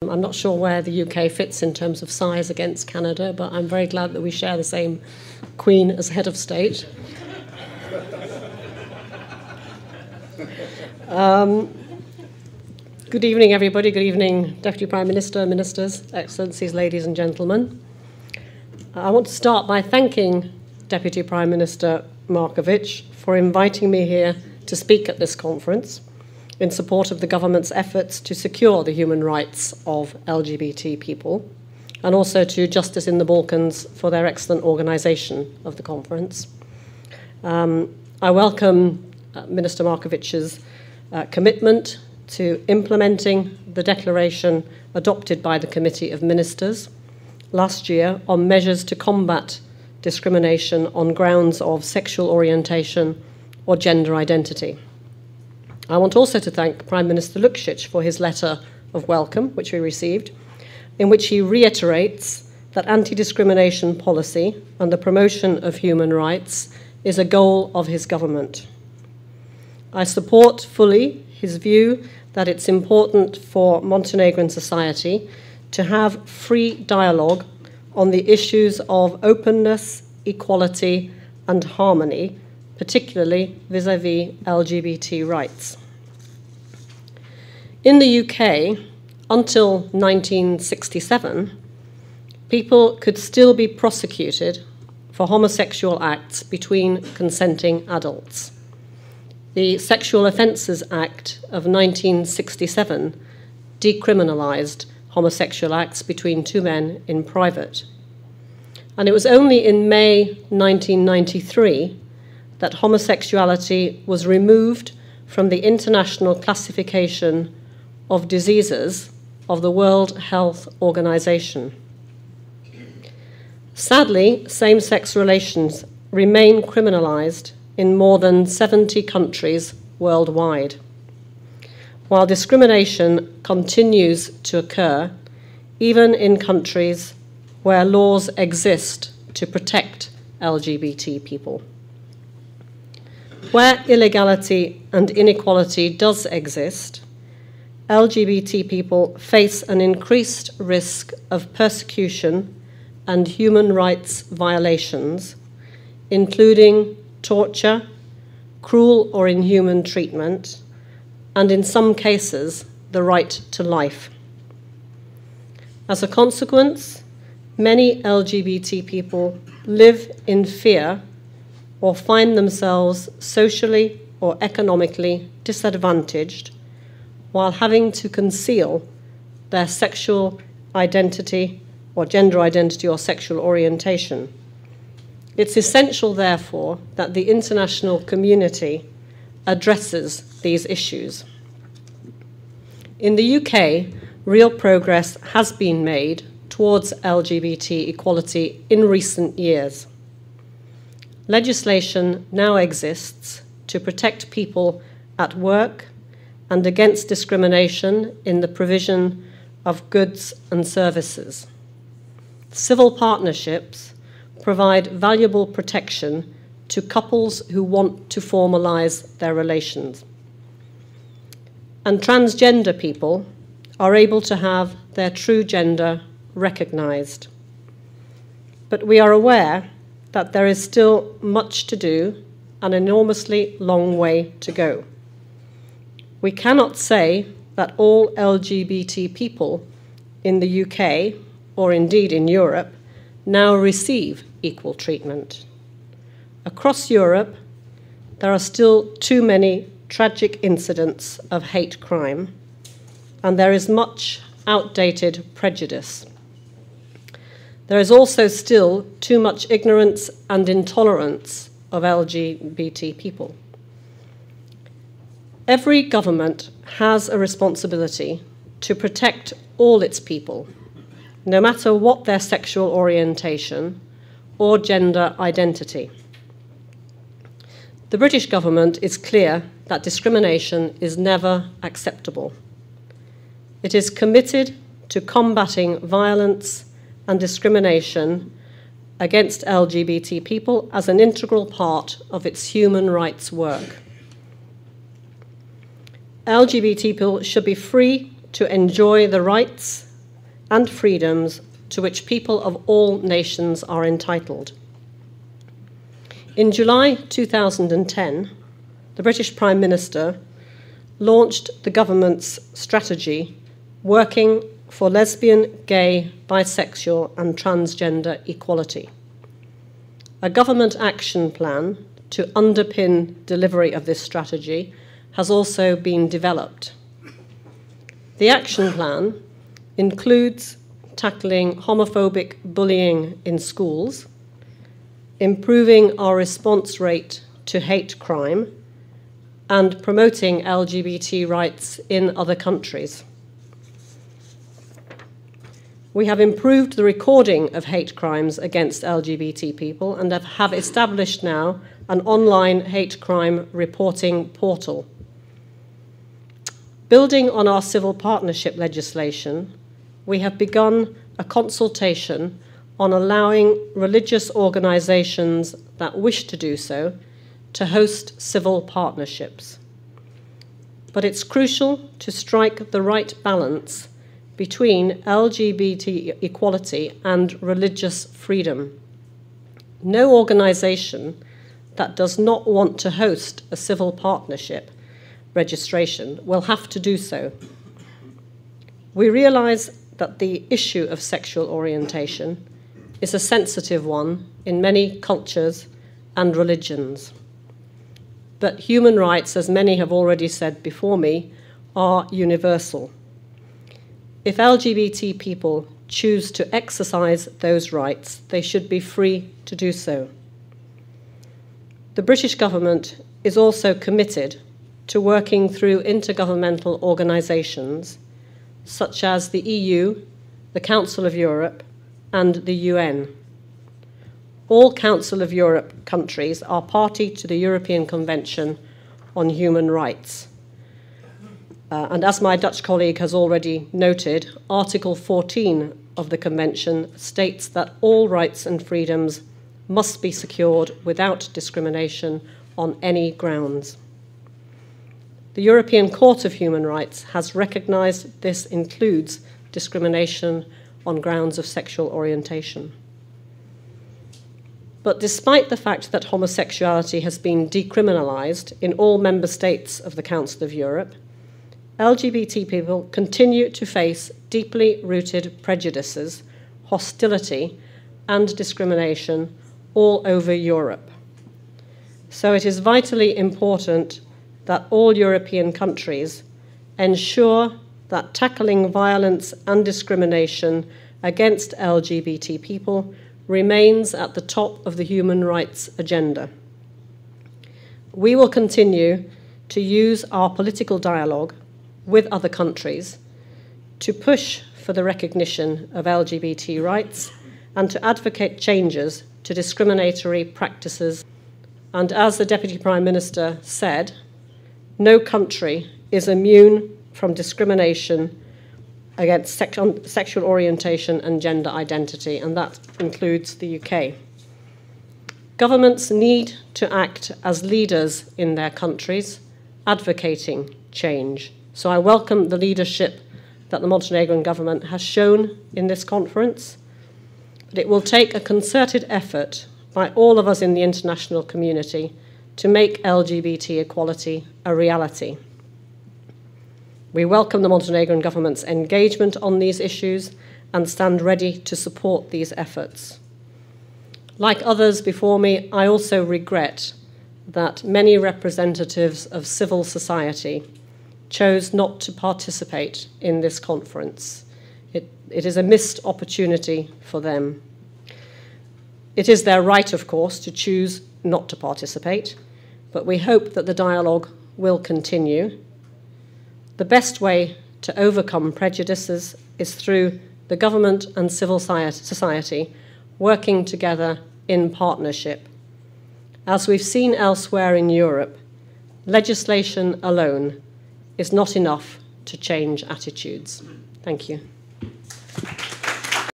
I'm not sure where the UK fits in terms of size against Canada, but I'm very glad that we share the same Queen as head of state. Good evening, everybody. Good evening, Deputy Prime Minister, Ministers, Excellencies, ladies and gentlemen. I want to start by thanking Deputy Prime Minister Markovic for inviting me here to speak at this conference in support of the government's efforts to secure the human rights of LGBT people, and also to Justice in the Balkans for their excellent organisation of the conference. I welcome Minister Markovic's commitment to implementing the declaration adopted by the Committee of Ministers last year on measures to combat discrimination on grounds of sexual orientation or gender identity. I want also to thank Prime Minister Lukšić for his letter of welcome, which we received, in which he reiterates that anti-discrimination policy and the promotion of human rights is a goal of his government. I support fully his view that it's important for Montenegrin society to have free dialogue on the issues of openness, equality, and harmony, particularly vis-à-vis LGBT rights. In the UK, until 1967, people could still be prosecuted for homosexual acts between consenting adults. The Sexual Offences Act of 1967 decriminalised homosexual acts between two men in private. And it was only in May 1993 that homosexuality was removed from the International Classification of Diseases of the World Health Organization. Sadly, same-sex relations remain criminalized in more than 70 countries worldwide, while discrimination continues to occur even in countries where laws exist to protect LGBT people. Where illegality and inequality does exist, LGBT people face an increased risk of persecution and human rights violations, including torture, cruel or inhuman treatment, and in some cases, the right to life. As a consequence, many LGBT people live in fear or find themselves socially or economically disadvantaged while having to conceal their sexual identity or gender identity or sexual orientation. It's essential, therefore, that the international community addresses these issues. In the UK, real progress has been made towards LGBT equality in recent years. Legislation now exists to protect people at work and against discrimination in the provision of goods and services. Civil partnerships provide valuable protection to couples who want to formalize their relations. And transgender people are able to have their true gender recognized. But we are aware that there is still much to do, an enormously long way to go. We cannot say that all LGBT people in the UK, or indeed in Europe, now receive equal treatment. Across Europe, there are still too many tragic incidents of hate crime, and there is much outdated prejudice. There is also still too much ignorance and intolerance of LGBT people. Every government has a responsibility to protect all its people, no matter what their sexual orientation or gender identity. The British government is clear that discrimination is never acceptable. It is committed to combating violence and discrimination against LGBT people as an integral part of its human rights work. LGBT people should be free to enjoy the rights and freedoms to which people of all nations are entitled. In July 2010, the British Prime Minister launched the government's strategy working for lesbian, gay, bisexual and transgender equality. A government action plan to underpin delivery of this strategy has also been developed. The action plan includes tackling homophobic bullying in schools, improving our response rate to hate crime, and promoting LGBT rights in other countries. We have improved the recording of hate crimes against LGBT people and have established now an online hate crime reporting portal. Building on our civil partnership legislation, we have begun a consultation on allowing religious organisations that wish to do so to host civil partnerships. But it's crucial to strike the right balance between LGBT equality and religious freedom. No organisation that does not want to host a civil partnership registration will have to do so. We realise that the issue of sexual orientation is a sensitive one in many cultures and religions. But human rights, as many have already said before me, are universal. If LGBT people choose to exercise those rights, they should be free to do so. The British government is also committed to working through intergovernmental organisations such as the EU, the Council of Europe, and the UN. All Council of Europe countries are party to the European Convention on Human Rights. And as my Dutch colleague has already noted, Article 14 of the Convention states that all rights and freedoms must be secured without discrimination on any grounds. The European Court of Human Rights has recognised this includes discrimination on grounds of sexual orientation. But despite the fact that homosexuality has been decriminalised in all member states of the Council of Europe, LGBT people continue to face deeply rooted prejudices, hostility, and discrimination all over Europe. So it is vitally important that all European countries ensure that tackling violence and discrimination against LGBT people remains at the top of the human rights agenda. We will continue to use our political dialogue with other countries to push for the recognition of LGBT rights and to advocate changes to discriminatory practices. And as the Deputy Prime Minister said, no country is immune from discrimination against sexual orientation and gender identity, and that includes the UK. Governments need to act as leaders in their countries, advocating change. So I welcome the leadership that the Montenegrin government has shown in this conference, but it will take a concerted effort by all of us in the international community to make LGBT equality a reality. We welcome the Montenegrin government's engagement on these issues and stand ready to support these efforts. Like others before me, I also regret that many representatives of civil society chose not to participate in this conference. It is a missed opportunity for them. It is their right, of course, to choose not to participate, but we hope that the dialogue will continue. The best way to overcome prejudices is through the government and civil society working together in partnership. As we've seen elsewhere in Europe, legislation alone is not enough to change attitudes. Thank you.